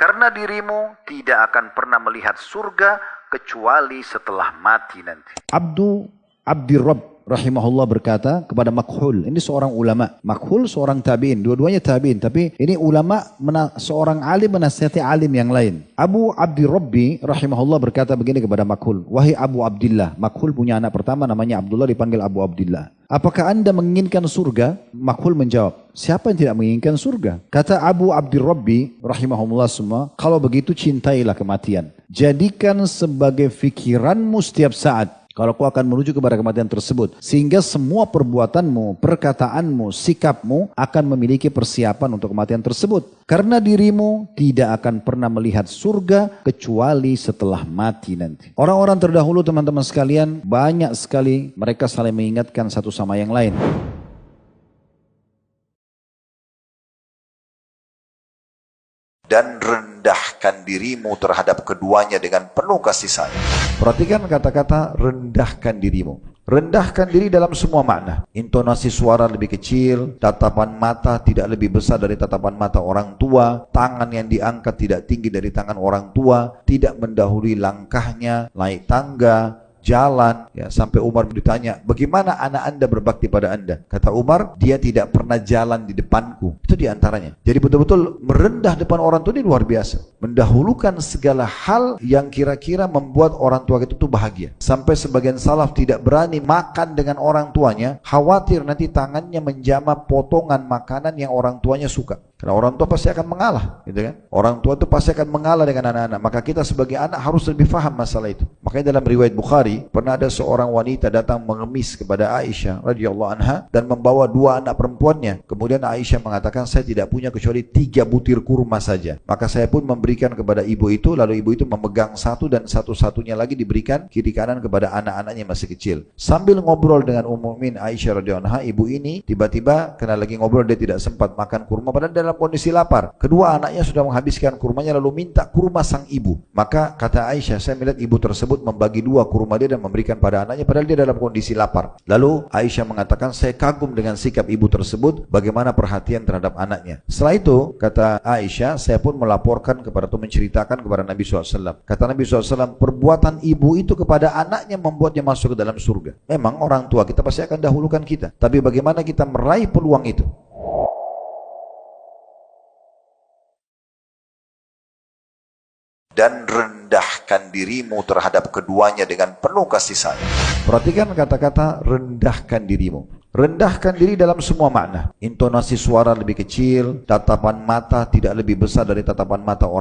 Karena dirimu tidak akan pernah melihat surga kecuali setelah mati nanti. Abdi Rabb rahimahullah berkata kepada Makhul, ini seorang ulama. Makhul seorang tabi'in, dua-duanya tabi'in, tapi ini ulama seorang alim menasihati alim yang lain. Abu Abdi Rabbi rahimahullah berkata begini kepada Makhul, wahai Abu Abdillah. Makhul punya anak pertama namanya Abdullah, dipanggil Abu Abdillah. Apakah anda menginginkan surga? Makhul menjawab, siapa yang tidak menginginkan surga? Kata Abu Abdi Rabbi rahimahullah semua, kalau begitu cintailah kematian. Jadikan sebagai fikiranmu setiap saat. Kalau kau akan menuju kepada kematian tersebut. Sehingga semua perbuatanmu, perkataanmu, sikapmu akan memiliki persiapan untuk kematian tersebut. Karena dirimu tidak akan pernah melihat surga kecuali setelah mati nanti. Orang-orang terdahulu teman-teman sekalian, banyak sekali mereka saling mengingatkan satu sama yang lain. Dan rendahkan dirimu terhadap keduanya dengan penuh kasih sayang. Perhatikan kata-kata rendahkan dirimu. Rendahkan diri dalam semua makna. Intonasi suara lebih kecil, tatapan mata tidak lebih besar dari tatapan mata orang tua, tangan yang diangkat tidak tinggi dari tangan orang tua, tidak mendahului langkahnya, naik tangga, jalan, ya, sampai Umar ditanya, bagaimana anak anda berbakti pada anda? Kata Umar, dia tidak pernah jalan di depanku. Itu diantaranya. Jadi betul-betul merendah depan orang tua ini luar biasa. Mendahulukan segala hal yang kira-kira membuat orang tua itu bahagia. Sampai sebagian salaf tidak berani makan dengan orang tuanya, khawatir nanti tangannya menjamah potongan makanan yang orang tuanya suka. Karena orang tua pasti akan mengalah, gitu kan? Orang tua itu pasti akan mengalah dengan anak-anak. Maka kita sebagai anak harus lebih faham masalah itu. Makanya dalam riwayat Bukhari, pernah ada seorang wanita datang mengemis kepada Aisyah radhiyallahu anha dan membawa dua anak perempuannya. Kemudian Aisyah mengatakan, saya tidak punya kecuali 3 butir kurma saja. Maka saya pun memberikan kepada ibu itu, lalu ibu itu memegang satu dan satu-satunya lagi diberikan kiri kanan kepada anak-anaknya masih kecil. Sambil ngobrol dengan Mukminin Aisyah radhiyallahu anha, ibu ini tiba-tiba karena lagi ngobrol dia tidak sempat makan kurma padahal dalam kondisi lapar. Kedua anaknya sudah menghabiskan kurmanya lalu minta kurma sang ibu. Maka kata Aisyah, saya melihat ibu tersebut membagi 2 kurma dia dan memberikan pada anaknya padahal dia dalam kondisi lapar. Lalu Aisyah mengatakan, saya kagum dengan sikap ibu tersebut, bagaimana perhatian terhadap anaknya. Setelah itu kata Aisyah, saya pun melaporkan kepada atau menceritakan kepada Nabi SAW. Kata Nabi SAW, perbuatan ibu itu kepada anaknya membuatnya masuk ke dalam surga. Memang orang tua kita pasti akan dahulukan kita, tapi bagaimana kita meraih peluang itu? Dan rendahkan dirimu terhadap keduanya dengan penuh kasih sayang. Perhatikan kata-kata rendahkan dirimu. Rendahkan diri dalam semua makna. Intonasi suara lebih kecil, tatapan mata tidak lebih besar dari tatapan mata orang